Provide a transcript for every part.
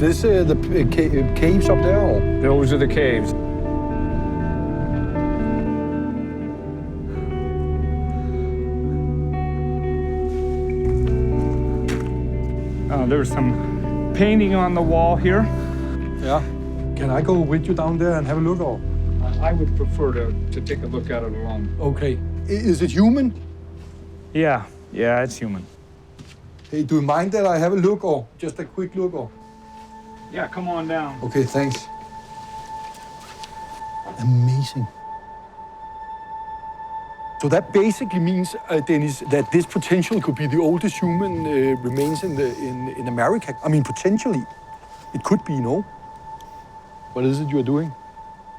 this the caves up there? Or? Those are the caves. There's some painting on the wall here. Yeah. Can I go with you down there and have a look? Or? I would prefer to take a look at it alone. Okay. Is it human? Yeah, it's human. Hey, do you mind that I have a look or just a quick look? Or? Yeah, come on down. Okay, thanks. Amazing. So that basically means, Dennis, that this potentially could be the oldest human remains in America. I mean, potentially, it could be, no? What is it you're doing?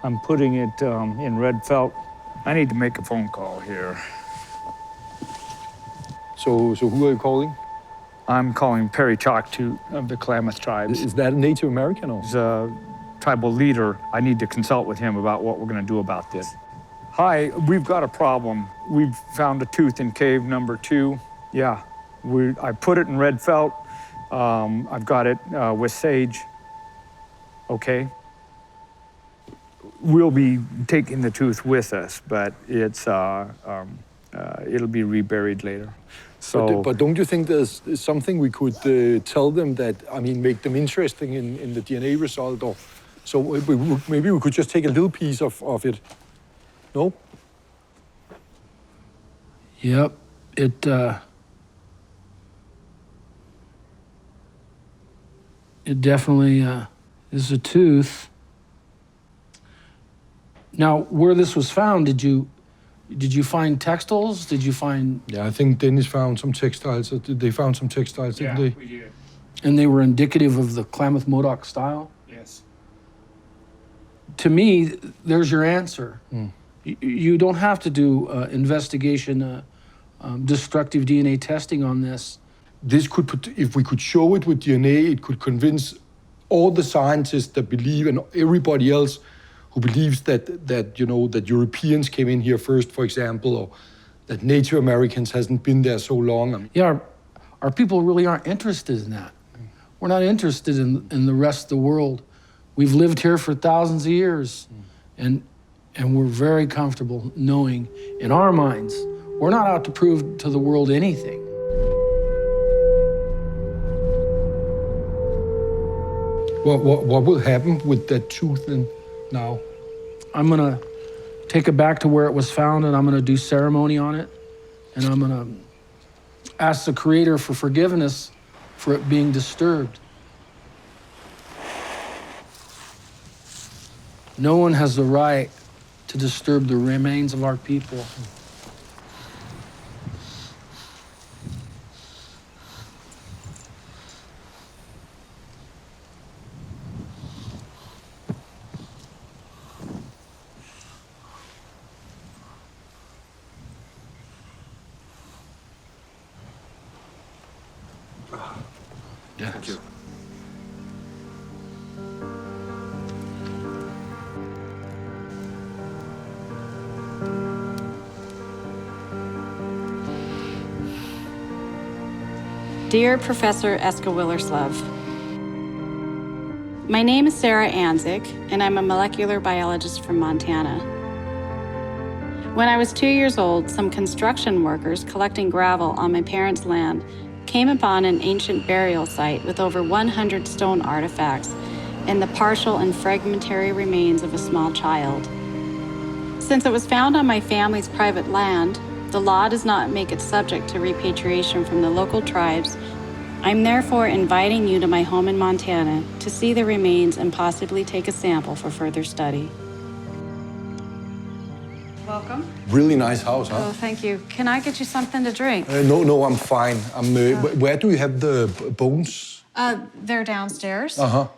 I'm putting it in red felt. I need to make a phone call here. So who are you calling? I'm calling Perry Choctaw of the Klamath tribes. Is that a Native American? Or? He's a tribal leader. I need to consult with him about what we're going to do about this. Hi, we've got a problem. We've found a tooth in cave number 2. Yeah, I put it in red felt. I've got it with sage. Okay. We'll be taking the tooth with us, but it's it'll be reburied later. So, but don't you think there's something we could tell them that, I mean, make them interesting in the DNA result? Or so maybe we could just take a little piece of it. No? Yep, it definitely is a tooth. Now, where this was found, did you find textiles? Did you find? Yeah, I think Dennis found some textiles. They found some textiles, didn't they? Yeah, we did. And they were indicative of the Klamath Modoc style? Yes. To me, there's your answer. Mm. You don't have to do investigation, destructive DNA testing on this. This could, if we could show it with DNA, it could convince all the scientists that believe, and everybody else who believes that Europeans came in here first, for example, or that Native Americans hasn't been there so long. I mean, yeah, our people really aren't interested in that. We're not interested in the rest of the world. We've lived here for thousands of years, and we're very comfortable knowing in our minds, we're not out to prove to the world anything. What will happen with that tooth then now? I'm gonna take it back to where it was found, and I'm gonna do ceremony on it, and I'm gonna ask the Creator for forgiveness for it being disturbed. No one has the right to disturb the remains of our people. Yeah. Thank you. Dear Professor Eske Willerslev, my name is Sarah Anzick, and I'm a molecular biologist from Montana. When I was 2 years old, some construction workers collecting gravel on my parents' land came upon an ancient burial site with over 100 stone artifacts and the partial and fragmentary remains of a small child. Since it was found on my family's private land, the law does not make it subject to repatriation from the local tribes. I'm therefore inviting you to my home in Montana to see the remains and possibly take a sample for further study. Welcome. Really nice house, huh? Oh, thank you. Can I get you something to drink? No, I'm fine. Where do you have the bones? They're downstairs. Uh-huh.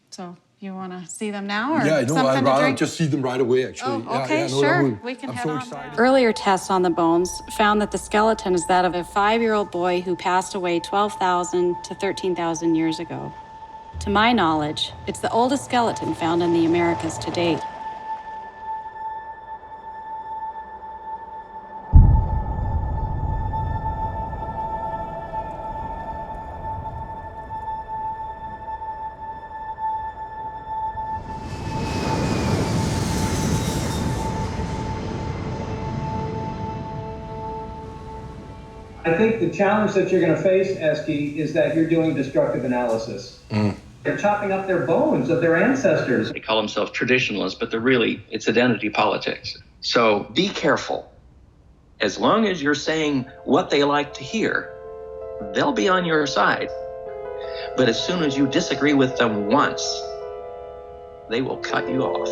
So you want to see them now, or Yeah, no, something I'd to rather drink? just see them right away, actually. Oh, okay, no, sure. We can I'm head so on excited. down. Earlier tests on the bones found that the skeleton is that of a 5-year-old boy who passed away 12,000 to 13,000 years ago. To my knowledge, it's the oldest skeleton found in the Americas to date. I think the challenge that you're going to face, Eske, is that you're doing destructive analysis. They're chopping up their bones of their ancestors. They call themselves traditionalists, but it's identity politics. So be careful. As long as you're saying what they like to hear, they'll be on your side. But as soon as you disagree with them once, they will cut you off.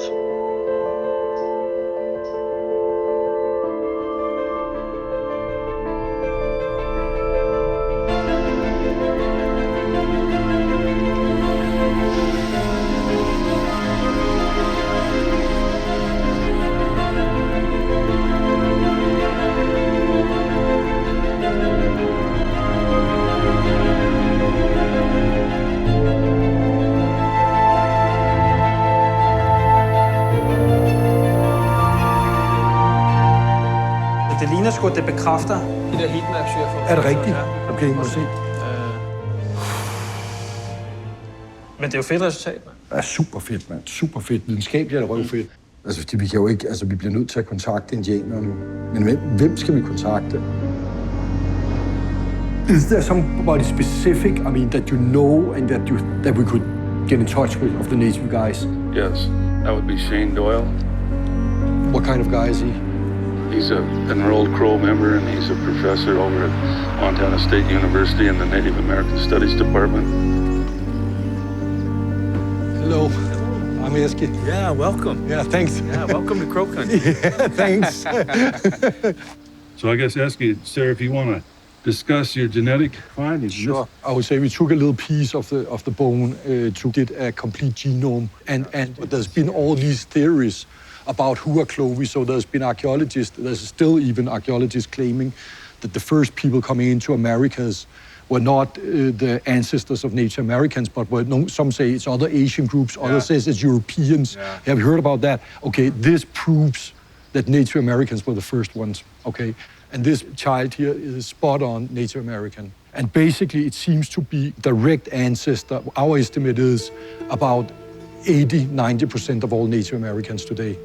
Det ligner sgu, det bekræfter de der heatmaps, jeg får. Er det rigtigt? Okay, må se. Men det er jo fedt resultat, mand. Det er super fedt, mand. Super fedt. Videnskabeligt er det røvfedt. Altså, fordi vi kan jo ikke... Altså, vi bliver nødt til at kontakte indianere nu. Men hvem skal vi kontakte? Is there somebody specific, I mean, that you know and that we could get in touch with of the native guys? Yes, that would be Shane Doyle. What kind of guy is he? He's an enrolled Crow member, and he's a professor over at Montana State University in the Native American Studies Department. Hello, I'm Eske. Yeah, welcome. Yeah, thanks. Yeah, welcome to Crow Country. Yeah, thanks. So I guess, Eske, sir, if you want to discuss your genetic findings. Sure. I would say we took a little piece of the bone to get a complete genome, and there's been all these theories about who are Clovis. So there's been archaeologists, there's still even archaeologists claiming that the first people coming into Americas were not the ancestors of Native Americans, but some say it's other Asian groups, others say it's Europeans. Yeah. Have you heard about that? Okay, this proves that Native Americans were the first ones, okay? And this child here is spot on Native American. And basically it seems to be direct ancestor. Our estimate is about 80-90% of all Native Americans today.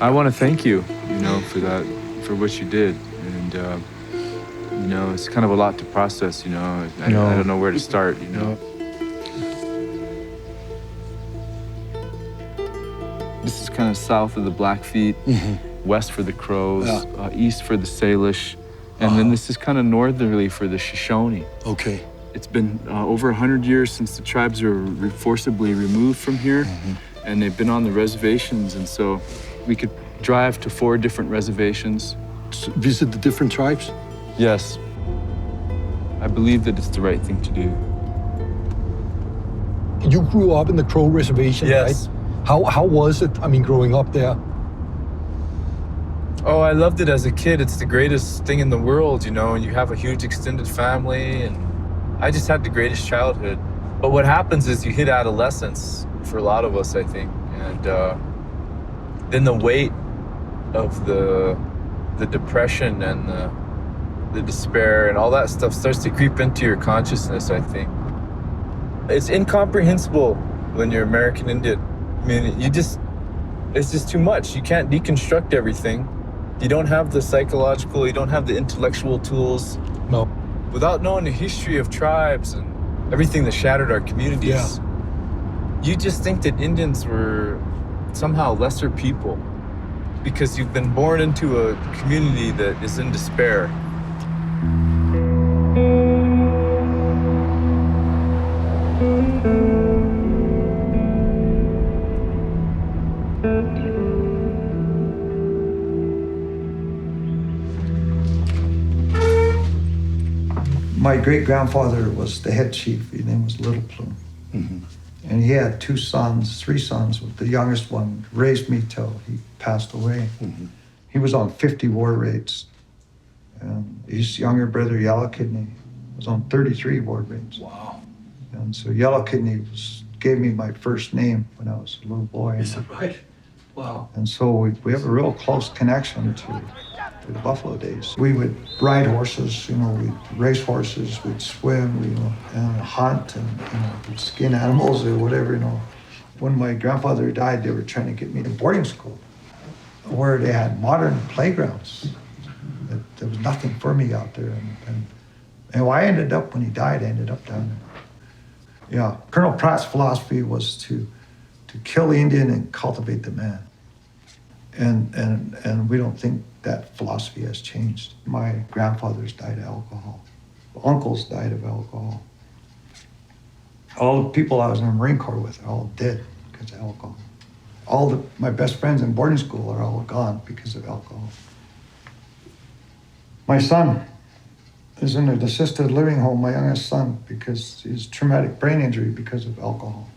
I want to thank you, for that, for what you did. And, it's kind of a lot to process, I don't know where to start, This is kind of south of the Blackfeet, west for the Crows, east for the Salish, and then this is kind of northerly for the Shoshone. Okay. It's been over 100 years since the tribes were forcibly removed from here, and they've been on the reservations, and so we could drive to 4 different reservations. Visit the different tribes? Yes. I believe that it's the right thing to do. You grew up in the Crow Reservation, yes. Right? How was it, growing up there? Oh, I loved it as a kid. It's the greatest thing in the world, and you have a huge extended family, and I just had the greatest childhood. But what happens is you hit adolescence for a lot of us, I think, and then the weight of the depression and the despair and all that stuff starts to creep into your consciousness, I think. It's incomprehensible when you're American Indian. It's just too much. You can't deconstruct everything. You don't have the psychological, you don't have the intellectual tools. No. Without knowing the history of tribes and everything that shattered our communities, you just think that Indians were somehow lesser people because you've been born into a community that is in despair. My great-grandfather was the head chief. His name was Little Plume. And he had 3 sons. The youngest one raised me till he passed away. He was on 50 war raids. And his younger brother, Yellow Kidney, was on 33 war raids. Wow. And so Yellow Kidney gave me my first name when I was a little boy. Is that right? Wow. And so we have a real close connection to the Buffalo days. We would ride horses, we'd race horses, we'd swim, and hunt, and we'd skin animals or whatever, When my grandfather died, they were trying to get me to boarding school where they had modern playgrounds. There was nothing for me out there. And I ended up, when he died, I ended up down there. Yeah, Colonel Pratt's philosophy was to kill the Indian and cultivate the man. And we don't think that philosophy has changed. My grandfathers died of alcohol. Uncles died of alcohol. All the people I was in the Marine Corps with are all dead because of alcohol. My best friends in boarding school are all gone because of alcohol. My son is in an assisted living home, my youngest son, because he's traumatic brain injury because of alcohol.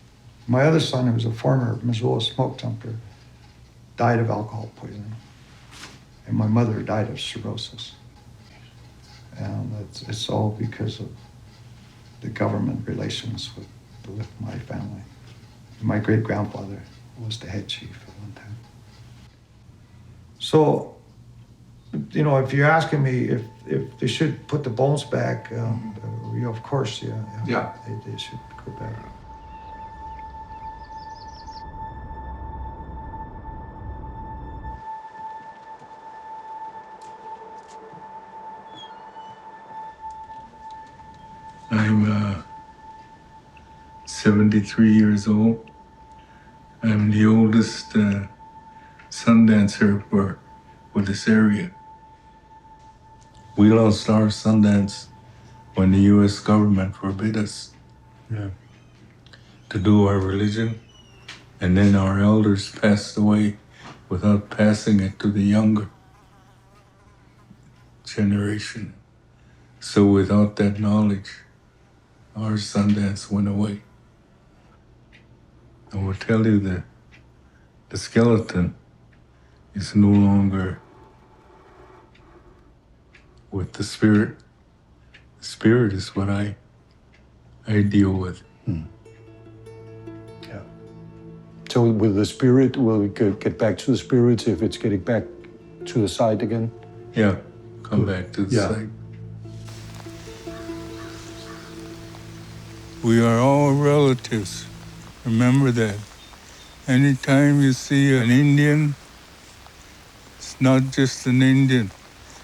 My other son, who was a former Missoula smoke jumper, died of alcohol poisoning. And my mother died of cirrhosis. And it's all because of the government relations with my family. My great-grandfather was the head chief at one time. So, you know, if you're asking me if they should put the bones back, of course, yeah. They should go back. I'm 73 years old. I'm the oldest sun dancer for this area. We lost our sun dance when the U.S. government forbid us to do our religion, and then our elders passed away without passing it to the younger generation. So without that knowledge, our sun dance went away. I will tell you that the skeleton is no longer with the spirit. The spirit is what I deal with. Yeah. So with the spirit, will we get back to the spirit if it's getting back to the site again? Yeah, come back to the site. We are all relatives. Remember that. Anytime you see an Indian, it's not just an Indian,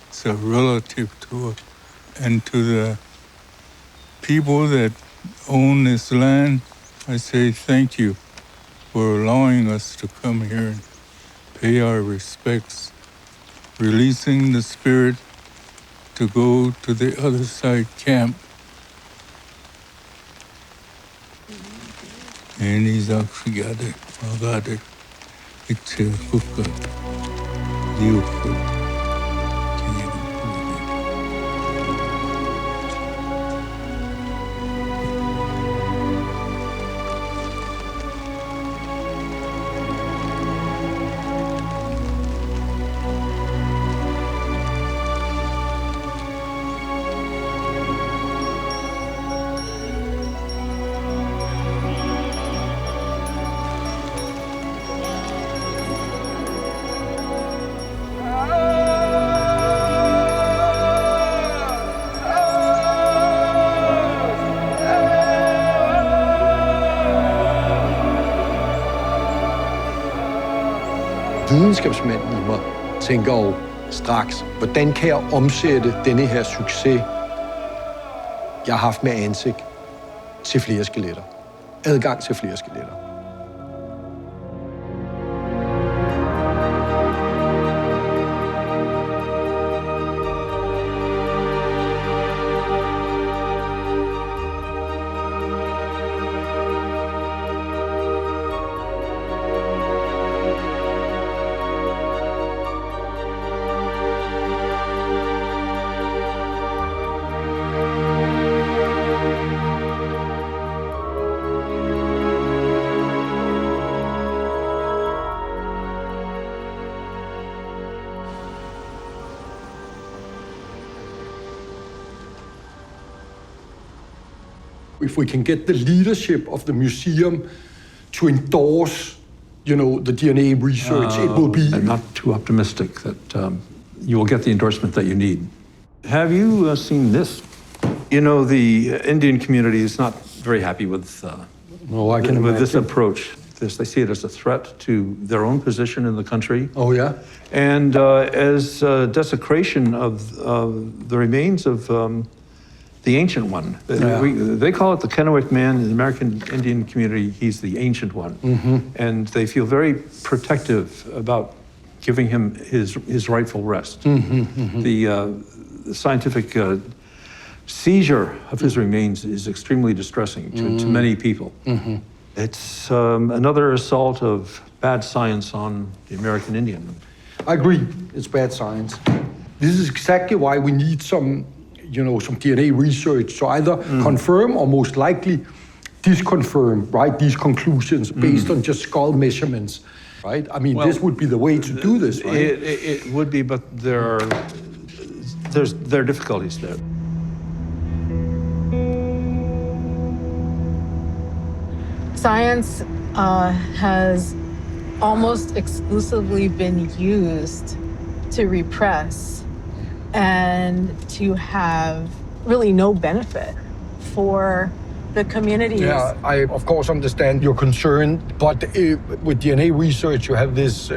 it's a relative to it. And to the people that own this land, I say thank you for allowing us to come here and pay our respects, releasing the spirit to go to the other side camp. And he's actually got it. It's a hookup. Videnskabsmanden i mig tænker jo straks, hvordan kan jeg omsætte denne her succes, jeg har haft med Anzick, til flere skeletter. Adgang til flere skeletter. If we can get the leadership of the museum to endorse, you know, the DNA research, it will be... I'm not too optimistic that you will get the endorsement that you need. Have you seen this? You know, the Indian community is not very happy with, No, I can with this imagine. approach. this. They see it as a threat to their own position in the country. Oh, yeah? And as desecration of the remains of the Ancient One. They call it the Kennewick Man. In the American Indian community, he's the Ancient One. And they feel very protective about giving him his rightful rest. The scientific seizure of his remains is extremely distressing to many people. It's another assault of bad science on the American Indian. I agree, it's bad science. This is exactly why we need some DNA research to either confirm or most likely disconfirm, right, these conclusions based on just skull measurements, right? I mean, this would be the way to do this, right? It would be, but there are difficulties there. Science has almost exclusively been used to repress and to have really no benefit for the communities. Yeah, I of course understand your concern, but with DNA research, you have this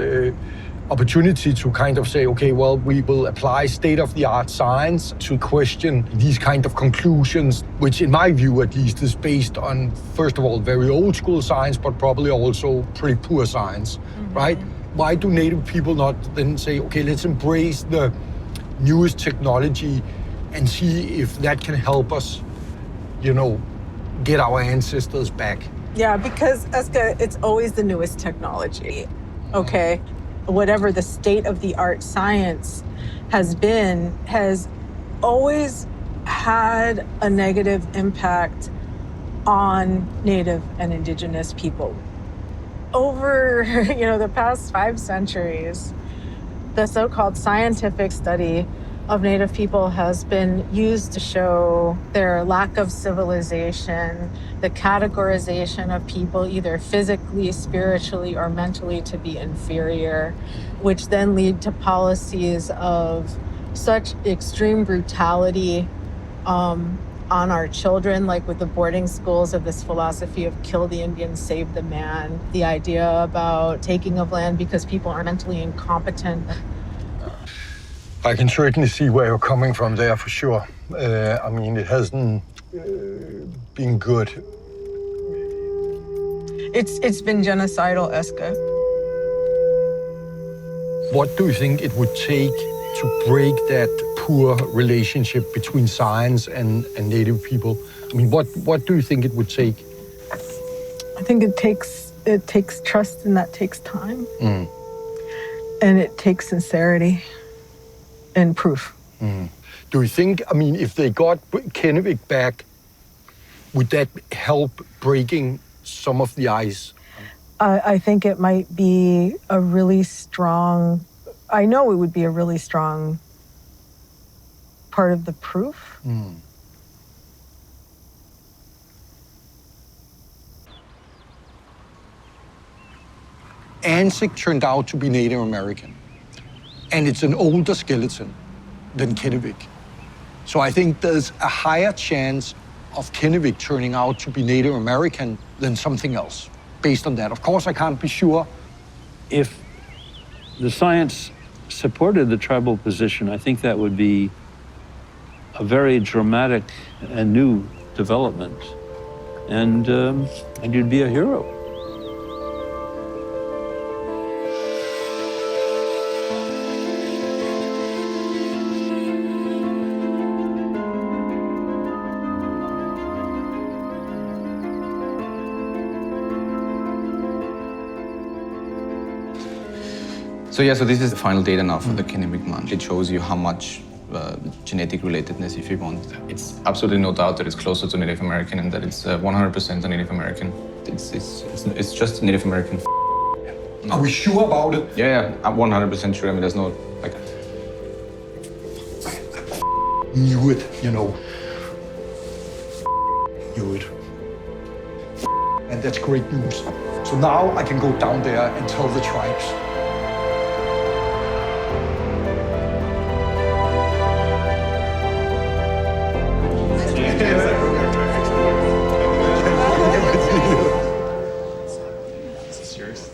opportunity to kind of say, okay, well, we will apply state-of-the-art science to question these kind of conclusions, which in my view at least is based on, first of all, very old school science, but probably also pretty poor science, right? Why do Native people not then say, okay, let's embrace the newest technology and see if that can help us, get our ancestors back? Yeah, because Eske, it's always the newest technology, okay? Whatever the state-of-the-art science has been, has always had a negative impact on Native and Indigenous people. Over, the past 5 centuries, the so-called scientific study of Native people has been used to show their lack of civilization, the categorization of people either physically, spiritually, or mentally to be inferior, which then lead to policies of such extreme brutality on our children, like with the boarding schools of this philosophy of kill the Indian, save the man, the idea about taking of land because people are mentally incompetent. I can certainly see where you're coming from there for sure. I mean, it hasn't been good. It's been genocidal, Eske. What do you think it would take to break that poor relationship between science and Native people? I mean, what do you think it would take? I think it takes trust, and that takes time. And it takes sincerity and proof. Do you think, if they got Kennewick back, would that help breaking some of the ice? I think it might be a really strong, I know it would be a really strong part of the proof. Anzick turned out to be Native American. And it's an older skeleton than Kennewick. So I think there's a higher chance of Kennewick turning out to be Native American than something else, based on that. Of course, I can't be sure. If the science supported the tribal position, I think that would be a very dramatic and new development. And you'd be a hero. So this is the final data now for the Kennewick Man. It shows you how much genetic relatedness, if you want. It's absolutely no doubt that it's closer to Native American and that it's 100% a Native American. It's just Native American. Are we sure about it? Yeah, I'm 100% sure. I mean, there's no, Knew it, Knew it. And that's great news. So now I can go down there and tell the tribes. serious.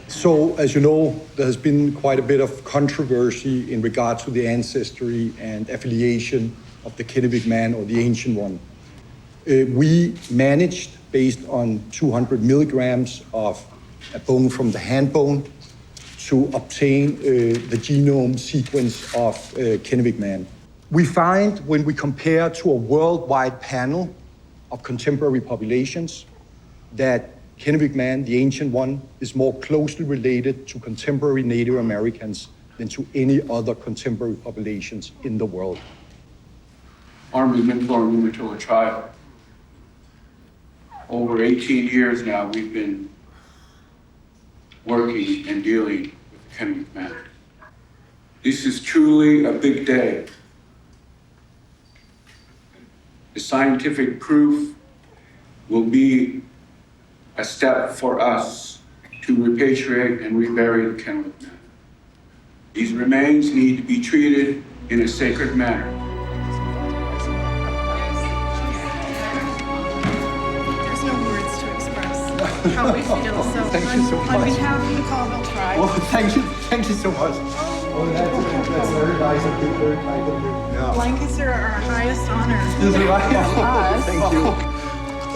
So, as you know, there has been quite a bit of controversy in regard to the ancestry and affiliation of the Kennewick Man or the Ancient One. We managed, based on 200 milligrams of a bone from the hand bone, to obtain the genome sequence of Kennewick Man. We find, when we compare to a worldwide panel of contemporary populations, that Kennewick Man, the Ancient One, is more closely related to contemporary Native Americans than to any other contemporary populations in the world. Army Mentor tribe. Over 18 years now, we've been working and dealing with the Kennewick Man. This is truly a big day. The scientific proof will be a step for us to repatriate and rebury the Kennewick Man. These remains need to be treated in a sacred manner. There's no words to express how we feel. So Thank you so on much. behalf of the Colville tribe. Oh, thank you so much. Oh, that's very nice of you, very kind of you. Yeah. Blankets are our highest honor. Is it right? Us. Thank you.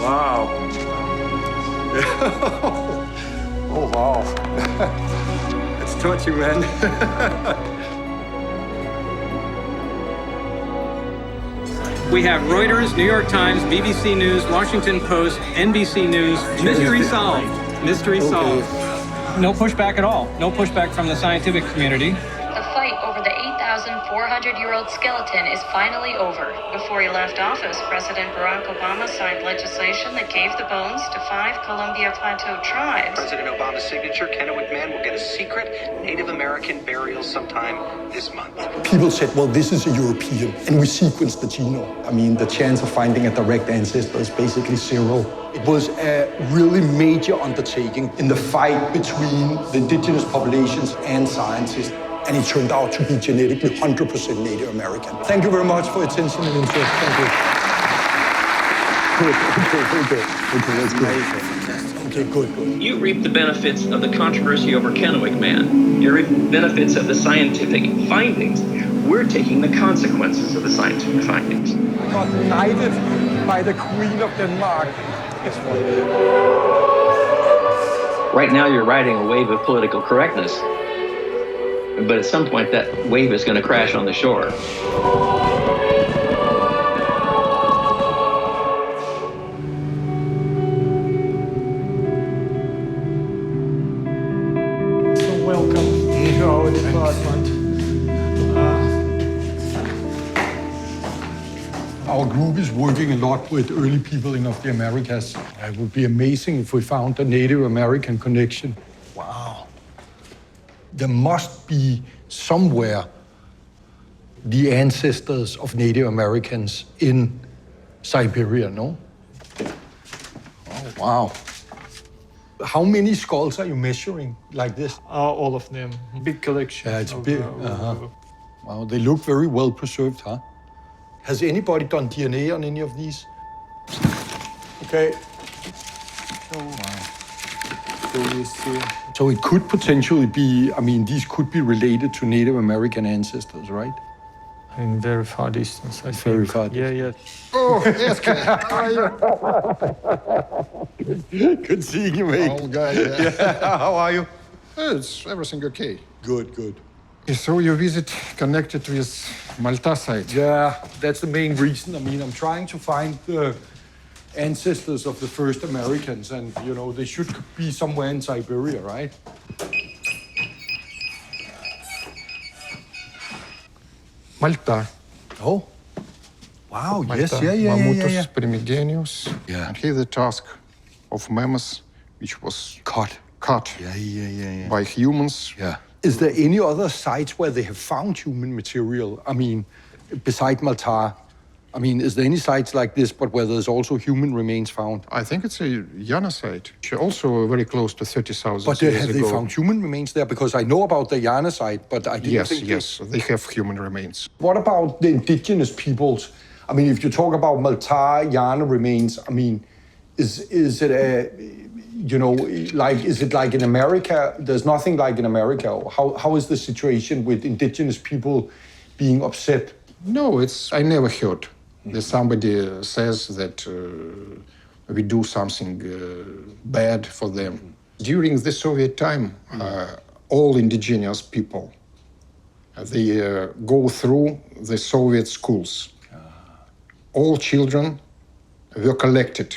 Wow. Oh, wow. It's touching, man. We have Reuters, New York Times, BBC News, Washington Post, NBC News. Mystery solved. Mystery solved. No pushback at all. No pushback from the scientific community. The fight over the 8,400-year-old skeleton is finally over. Before he left office, President Barack Obama signed legislation that gave the bones to 5 Columbia Plateau tribes. President Obama's signature, Kennewick Man will get a secret Native American burial sometime this month. People said, well, this is a European, and we sequenced the genome. I mean, the chance of finding a direct ancestor is basically zero. It was a really major undertaking in the fight between the indigenous populations and scientists, and it turned out to be genetically 100% Native American. Thank you very much for your attention and interest. Thank you. Okay, that's good. Okay, good. You reap the benefits of the controversy over Kennewick Man. You reap the benefits of the scientific findings. We're taking the consequences of the scientific findings. I got knighted by the Queen of Denmark. Right now, you're riding a wave of political correctness. But at some point, that wave is going to crash on the shore. So welcome to our department. Our group is working a lot with early peopling of the Americas. It would be amazing if we found a Native American connection. Wow. There must be somewhere the ancestors of Native Americans in Siberia, no? Oh, wow. How many skulls are you measuring like this? All of them. Big collection. Yeah, it's big. Wow, they look very well preserved, huh? Has anybody done DNA on any of these? Okay. So it could potentially be, I mean, these could be related to Native American ancestors, right? In very far distance, I think. Very far distance. Yeah. Oh, Eske, how are you? Good seeing you, mate. Oh, good, Yeah, how are you? It's everything okay. Good, good. So your visit connected with Malta site? Yeah, that's the main reason. I mean, I'm trying to find the ancestors of the first Americans, and, you know, they should be somewhere in Siberia, right? Malta. Oh. Wow, Malta, yes, yeah. Mammutus primigenius. Yeah. And here the task of mammoth, which was cut Yeah. by humans. Yeah. Is there any other sites where they have found human material? I mean, beside Malta, I mean, is there any sites like this, but where there's also human remains found? I think it's a Yana site, also very close to 30,000 But years have ago. they found human remains there? Because I know about the Yana site, but I didn't think... Yes, they have human remains. What about the indigenous peoples? I mean, if you talk about Malta, Yana remains, I mean, is it a... you know, like, is it like in America? There's nothing like in America. How is the situation with indigenous people being upset? No, I never heard that somebody says that we do something bad for them. During the Soviet time, all indigenous people, they go through the Soviet schools. All children were collected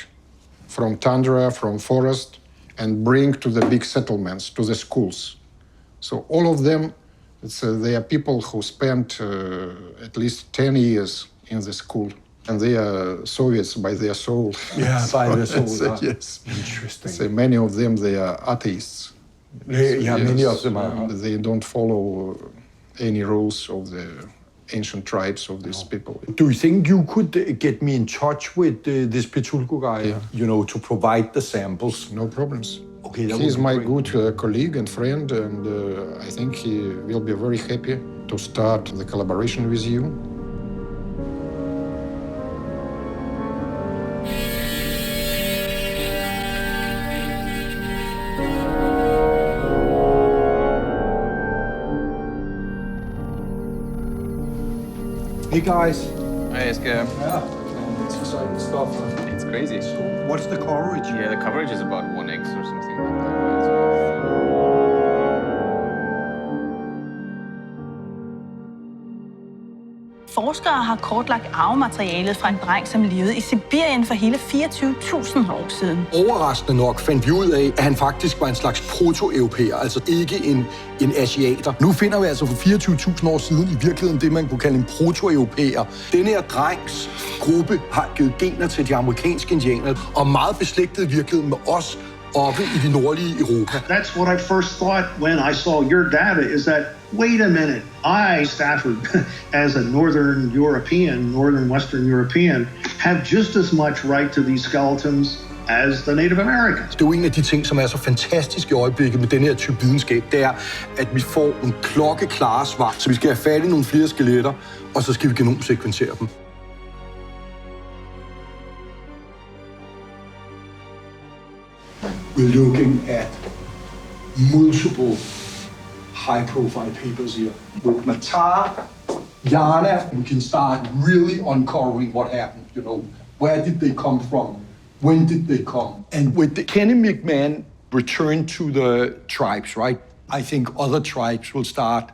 from tundra, from forest, and bring to the big settlements, to the schools. So all of them, they are people who spent at least 10 years in the school. And they are Soviets by their soul. Yeah, by their soul. Yes. Interesting. So many of them, they are atheists. Many of them are. They don't follow any rules of the ancient tribes of these people. Do you think you could get me in touch with this Petulko guy, you know, to provide the samples? No problems. Okay, he's my good colleague and friend, and I think he will be very happy to start the collaboration with you. Hey guys. Hi, Eske. Yeah, it's exciting stuff. It's crazy. So what's the coverage? Yeah, the coverage is about 1x or something like that. Forskere har kortlagt arvematerialet fra en dreng, som levede i Sibirien for hele 24.000 år siden. Overraskende nok fandt vi ud af, at han faktisk var en slags proto-europæer, altså ikke en asiater. Nu finder vi altså for 24.000 år siden i virkeligheden det, man kunne kalde en proto-europæer. Denne her drengs gruppe har givet gener til de amerikanske indianere, og meget beslægtet i virkeligheden med os oppe i det nordlige Europa. That's what I first thought when I saw your data, is that, wait a minute, I, Stafford, as a Northern Western European, have just as much right to these skeletons as the Native Americans. Det er jo en af de ting, som er så fantastisk i øjeblikket med den her type videnskab, det er, at vi får en klokkeklare svar. Så vi skal have fat i nogle flere skeletter, og så skal vi genomsekvensere dem. We're looking at multiple high-profile papers here. With Matar, Jana, we can start really uncovering what happened, you know. Where did they come from? When did they come? And with the Kennewick Man return to the tribes, right? I think other tribes will start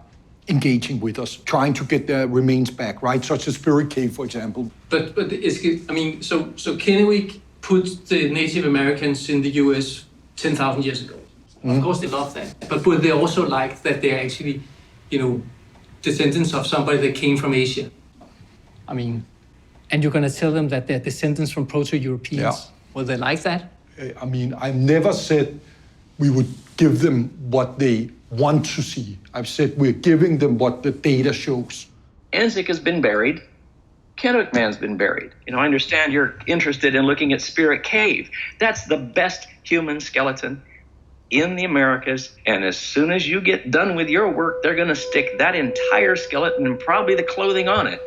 engaging with us, trying to get their remains back, right? Such as Spirit Cave, for example. But I mean, so Kennewick put the Native Americans in the U.S. 10,000 years ago. Of course, they love that. But would they also like that they're actually, you know, descendants of somebody that came from Asia? I mean, and you're going to tell them that they're descendants from Proto-Europeans. Yeah. Will they like that? I mean, I've never said we would give them what they want to see. I've said we're giving them what the data shows. Anzick has been buried. Kennewick Man's been buried. You know, I understand you're interested in looking at Spirit Cave. That's the best human skeleton in the Americas. And as soon as you get done with your work, they're going to stick that entire skeleton and probably the clothing on it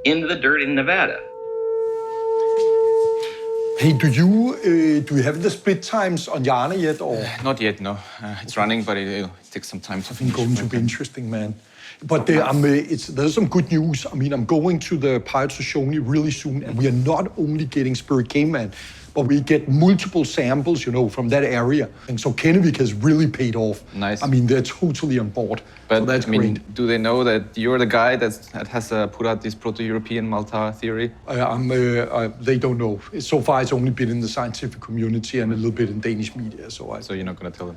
into the dirt in Nevada. Hey, do you have the split times on Jana yet, or? Not yet, no. It's running, but it takes some time to finish. It's going to be interesting, man. But there's some good news. I mean, I'm going to the Pirates of Shoney really soon, and we are not only getting Spirit Cave Man, but we get multiple samples, you know, from that area. And so Kennewick has really paid off. Nice. I mean, they're totally on board. But so that's I mean, great. do they know that you're the guy that has put out this Proto-European Malta theory? They don't know. So far, it's only been in the scientific community and a little bit in Danish media. So you're not going to tell them?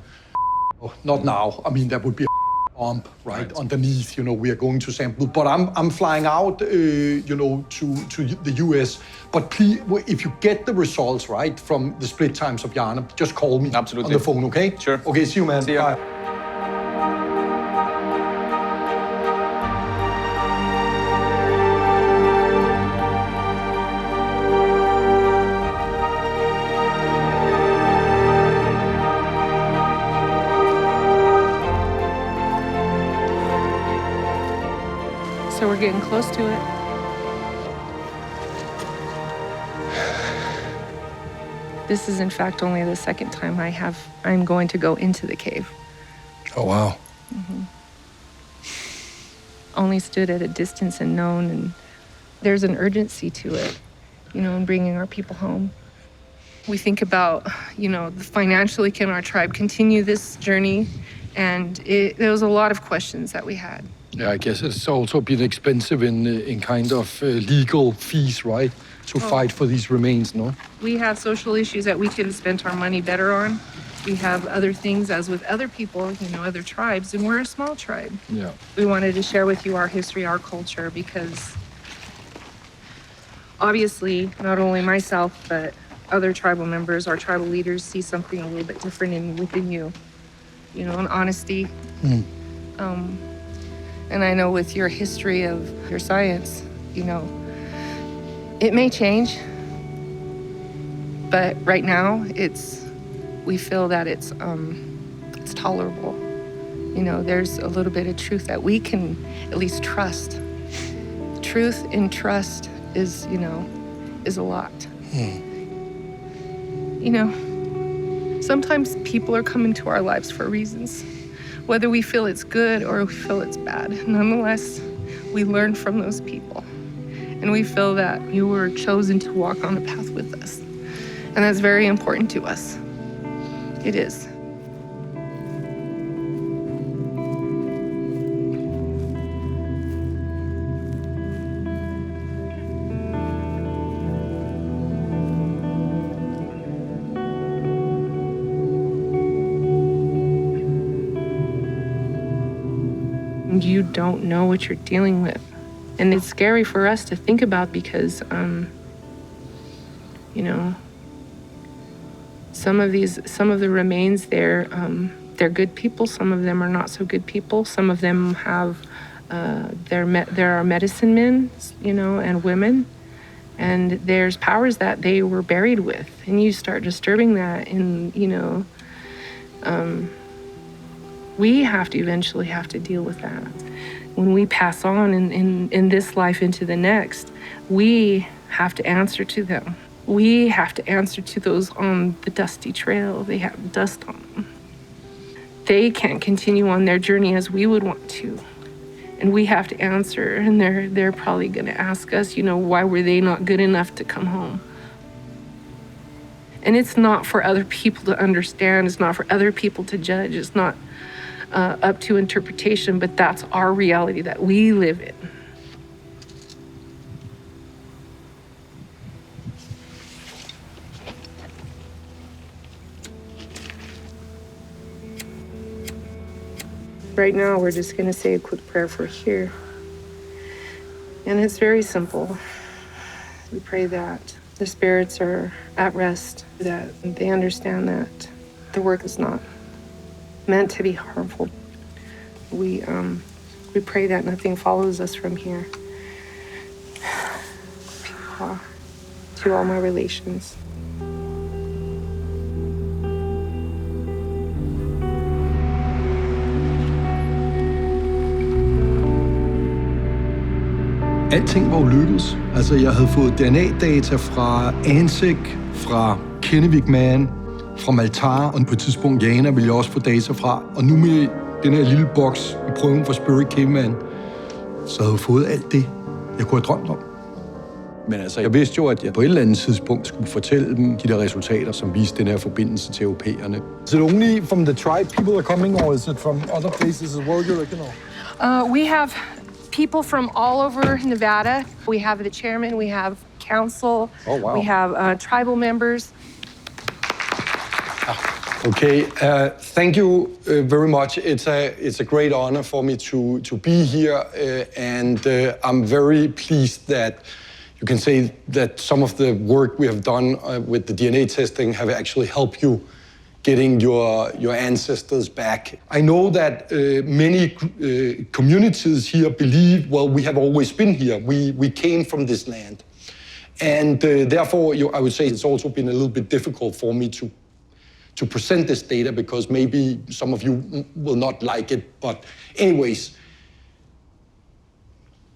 Oh, not now. I mean, that would be a bump, right? Underneath, you know, we are going to sample. But I'm flying out, you know, to the US. But please, if you get the results, right, from the split times of Jana, just call me on the phone, okay? Sure. Okay, see you, man. See ya. Bye. So we're getting close to it. This is in fact only the second time I'm going to go into the cave. Oh, wow. Only stood at a distance and known, and there's an urgency to it, in bringing our people home. We think about, financially, can our tribe continue this journey? And there was a lot of questions that we had. Yeah, I guess it's also been expensive in kind of legal fees, right? To fight for these remains, no? We have social issues that we could have spent our money better on. We have other things, as with other people, other tribes, and we're a small tribe. Yeah. We wanted to share with you our history, our culture, because obviously, not only myself, but other tribal members, our tribal leaders, see something a little bit different within you, and honesty. And I know with your history of your science, it may change, but right now we feel that it's tolerable. There's a little bit of truth that we can at least trust. Truth and trust is a lot. Sometimes people are coming to our lives for reasons, whether we feel it's good or we feel it's bad. Nonetheless, we learn from those people. And we feel that you were chosen to walk on the path with us. And that's very important to us. It is. You don't know what you're dealing with. And it's scary for us to think about because, some of the remains there, they're good people. Some of them are not so good people. Some of them have, there are medicine men, and women. And there's powers that they were buried with. And you start disturbing that and, we eventually have to deal with that. When we pass on in this life into the next, we have to answer to them. We have to answer to those on the dusty trail. They have dust on them. They can't continue on their journey as we would want to. And we have to answer, and they're probably gonna ask us, why were they not good enough to come home? And it's not for other people to understand. It's not for other people to judge. It's not up to interpretation, but that's our reality that we live in. Right now, we're just going to say a quick prayer for here. And it's very simple. We pray that the spirits are at rest, that they understand that the work is not meant to be harmful. We pray that nothing follows us from here. To all my relations. Alting var jo lykkedes. Altså, jeg havde fået DNA-data fra Anzick, fra Kennewick Man, fra Maltar, og på et tidspunkt Jana ville jeg også få data fra. Og nu med den her lille boks i prøven for Reburied Man, så havde jeg fået alt det, jeg kunne have drømt om. Men altså, jeg vidste jo, at jeg på et eller andet tidspunkt skulle fortælle dem de der resultater, som viste den her forbindelse til europæerne. Is it only from the tribe people are coming, or is it from other places as well, you reckon? We have people from all over Nevada. We have the chairman, we have council, we have tribal members. Okay, thank you very much. It's a great honor for me to be here, and I'm very pleased that you can say that some of the work we have done with the DNA testing have actually helped you getting your ancestors back. I know that many communities here believe, well, we have always been here. We came from this land. And therefore, I would say it's also been a little bit difficult for me to present this data because maybe some of you will not like it. But anyways,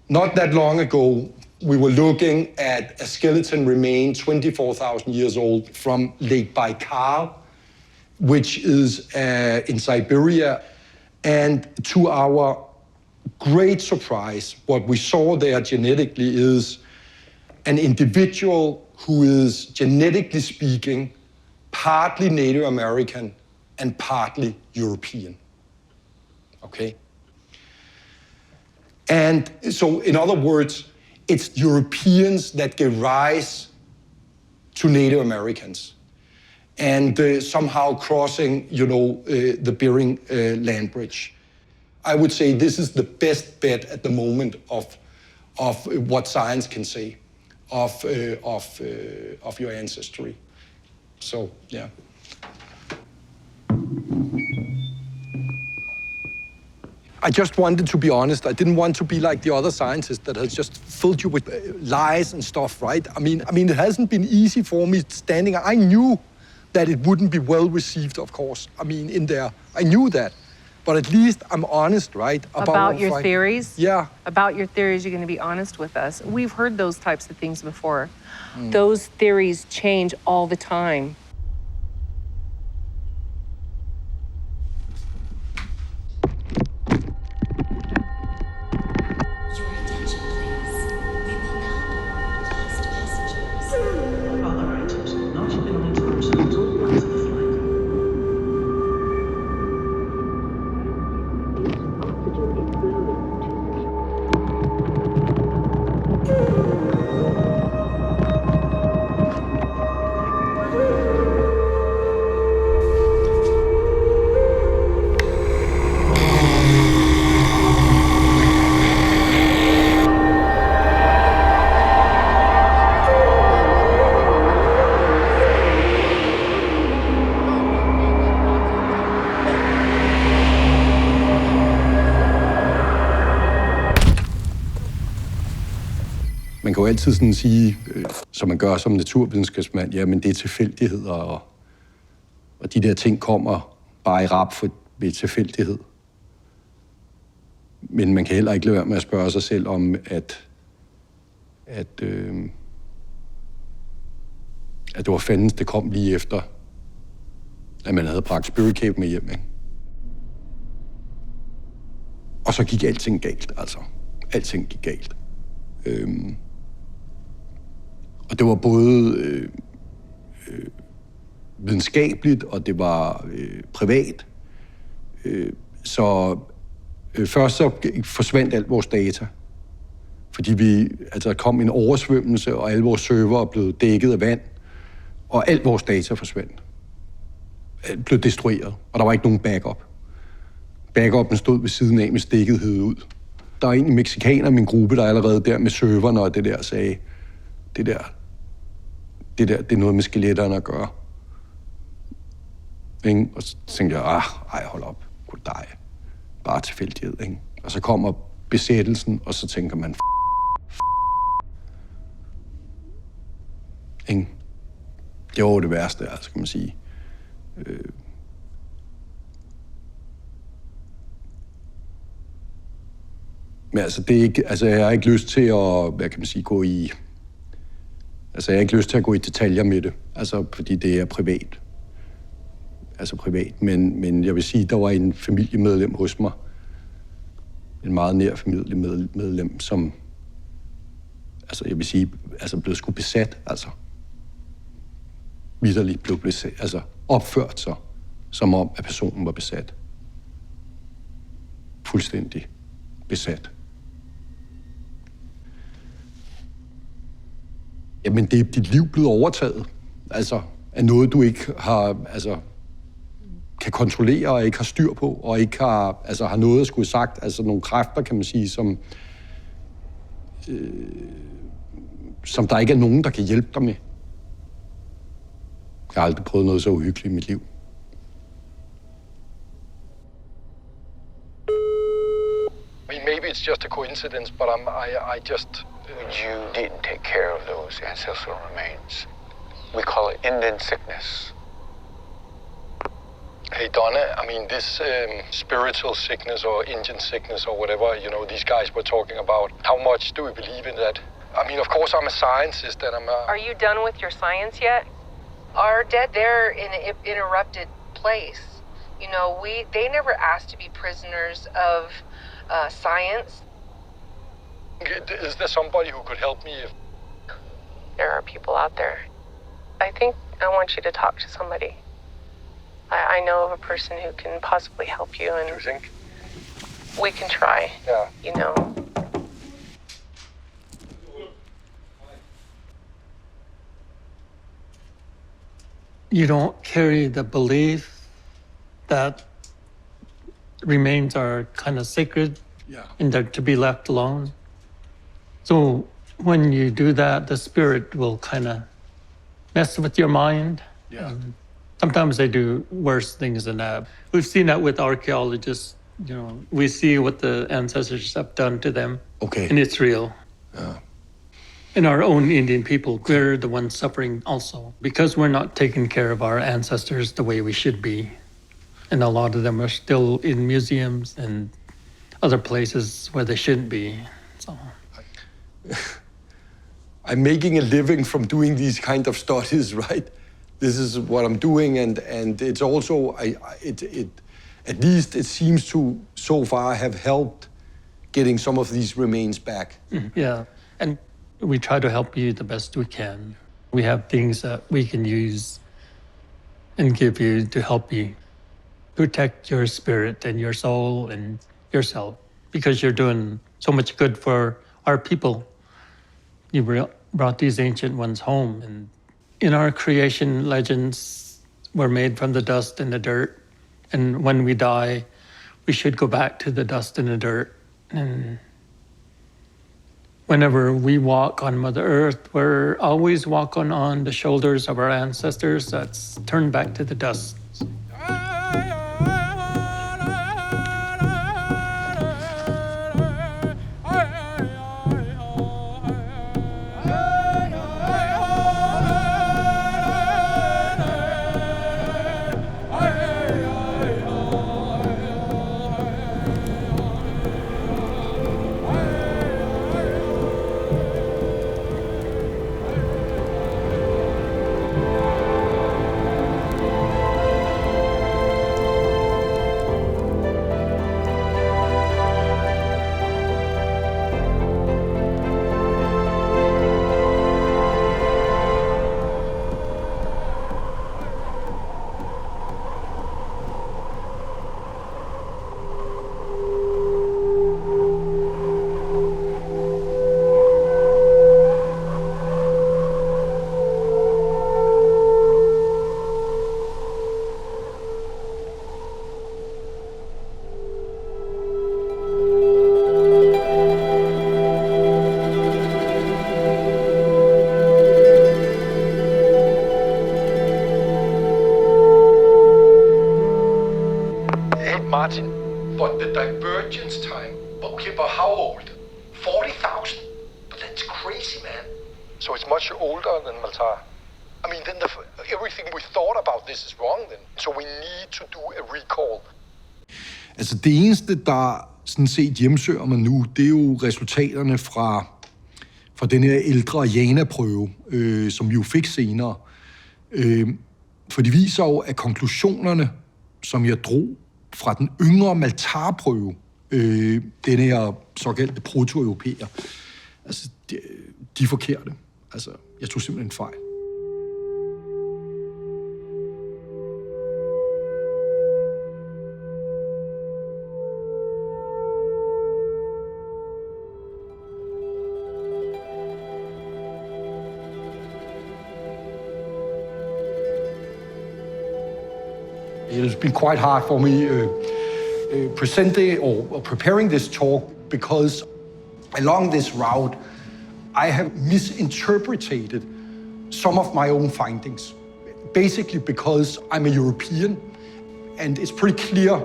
not that long ago, We were looking at a skeleton remain 24,000 years old from Lake Baikal, which is in Siberia. And to our great surprise, what we saw there genetically is an individual who is, genetically speaking, partly Native American and partly European. Okay? And so, in other words, it's Europeans that give rise to Native Americans and somehow crossing, the Bering land bridge. I would say this is the best bet at the moment of what science can say of your ancestry. So, yeah. I just wanted to be honest. I didn't want to be like the other scientists that has just filled you with lies and stuff, right? I mean, it hasn't been easy for me standing. I knew that it wouldn't be well received, of course. I mean, in there, I knew that. But at least I'm honest, right? About your theories? Yeah. About your theories, you're going to be honest with us. We've heard those types of things before. Those theories change all the time. Man kan jo altid sådan sige, som man gør som naturvidenskabsmand, ja, men det er tilfældigheder, og de der ting kommer bare i rap ved tilfældighed. Men man kan heller ikke lade være med at spørge sig selv om, at det var fandens, det kom lige efter, at man havde bragt spøgekæb med hjem, ikke? Og så gik alting galt, altså. Alting gik galt. Og det var både videnskabeligt, og det var privat. Så først så forsvandt alt vores data. Fordi der kom en oversvømmelse, og alle vores server blev dækket af vand, og alt vores data forsvandt. Alt blev destrueret, og der var ikke nogen backup. Backupen stod ved siden af med stikket hævet ud. Der er en mexikaner i min gruppe, der allerede der med serverne og det der sagde, det er noget med skeletterne at gøre. Ikke? Og så tænkte jeg, hold op, goddag. Bare tilfældighed, ikke? Og så kommer besættelsen, og så tænker man, ikke? Det var det værste, altså, kan man sige. Men altså, det er ikke, altså, jeg har ikke lyst til at, hvad kan man sige, gå i... Altså, jeg har ikke lyst til at gå i detaljer med det, altså, fordi det er privat. Altså privat, men jeg vil sige, der var en familiemedlem hos mig, en meget nær familiemedlem, som, altså, jeg vil sige, altså, blev sgu besat, altså. Vitterligt blev besat, altså, opført sig, som om, at personen var besat. Fuldstændig besat. Jamen, det er dit liv blevet overtaget, altså, af noget, du ikke har, altså, kan kontrollere og ikke har styr på, og ikke har, altså, har noget at skulle sagt, altså nogle kræfter, kan man sige, som der ikke er nogen, der kan hjælpe dig med. Jeg har aldrig prøvet noget så uhyggeligt i mit liv. Maybe it's just a coincidence, but I just... You didn't take care of those ancestral remains. We call it Indian sickness. Hey, Donna, I mean, this spiritual sickness or Indian sickness or whatever, these guys were talking about, how much do we believe in that? I mean, of course, I'm a scientist and I'm a... Are you done with your science yet? Our dead, they're in an interrupted place. You know, they never asked to be prisoners of science. Is there somebody who could help me? There are people out there. I think I want you to talk to somebody. I know of a person who can possibly help you, and Do you think? we can try. Yeah. You know. You don't carry the belief that remains are kind of sacred, and they're to be left alone. So when you do that, the spirit will kind of mess with your mind. Yeah. Sometimes they do worse things than that. We've seen that with archaeologists. You know, we see what the ancestors have done to them. Okay. And it's real. Yeah. And our own Indian people, we're the ones suffering also because we're not taking care of our ancestors the way we should be. And a lot of them are still in museums and other places where they shouldn't be. So. I'm making a living from doing these kind of studies, right? This is what I'm doing, and it's also, at least it seems to so far have helped getting some of these remains back. Yeah, and we try to help you the best we can. We have things that we can use and give you to help you protect your spirit and your soul and yourself, because you're doing so much good for our people. You brought these ancient ones home, and in our creation, legends were made from the dust and the dirt. And when we die, we should go back to the dust and the dirt. And whenever we walk on Mother Earth, we're always walking on the shoulders of our ancestors that's turned back to the dust. Martin, but the divergence time, okay, but how old? 40,000? But that's crazy, man. So it's much older than Malta. I mean, then everything we thought about this is wrong then. So we need to do a recall. Altså det eneste, der sådan set hjemsøger mig nu, det er jo resultaterne fra den her ældre Jana-prøve, som vi jo fik senere. For det viser jo, at konklusionerne, som jeg drog fra den yngre Maltar-prøve, den her såkaldte proto-europæer, altså, de er forkerte. Altså, jeg tog simpelthen fejl. It's been quite hard for me presenting or preparing this talk because along this route, I have misinterpreted some of my own findings. Basically because I'm a European, and it's pretty clear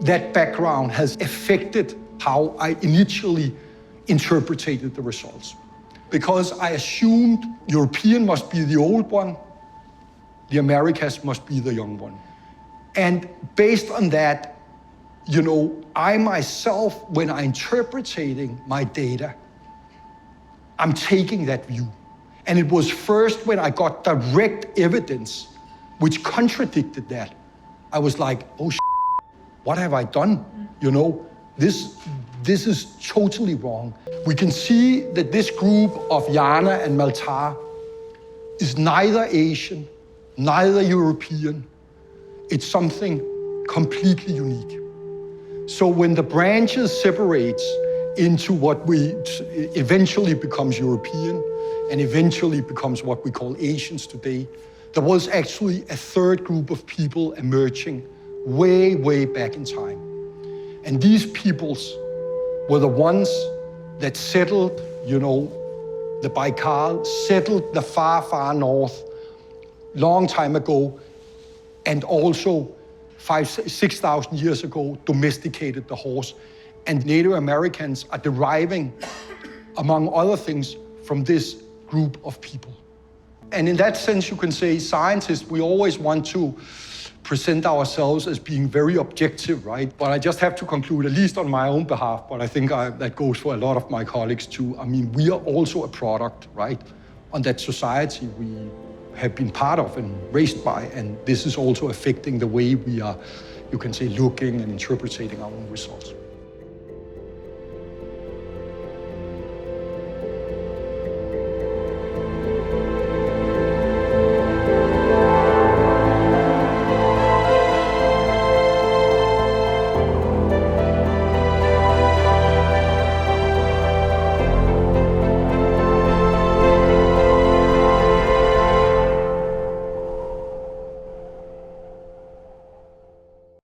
that background has affected how I initially interpreted the results. Because I assumed European must be the old one, the Americas must be the young one. And based on that, you know, I myself, when I'm interpreting my data, I'm taking that view. And it was first when I got direct evidence which contradicted that, I was like, oh, what have I done? You know, this is totally wrong. We can see that this group of Yana and Maltar is neither Asian, neither European. It's something completely unique. So when the branches separates into what we eventually becomes European and eventually becomes what we call Asians today, there was actually a third group of people emerging way, way back in time. And these peoples were the ones that settled, you know, the Baikal, settled the far, far north long time ago, and also 6,000 years ago domesticated the horse. And Native Americans are deriving, among other things, from this group of people. And in that sense, you can say, scientists, we always want to present ourselves as being very objective, right? But I just have to conclude, at least on my own behalf, but I think that goes for a lot of my colleagues too. I mean, we are also a product, right, on that society we have been part of and raised by, and this is also affecting the way we are, you can say, looking and interpreting our own results.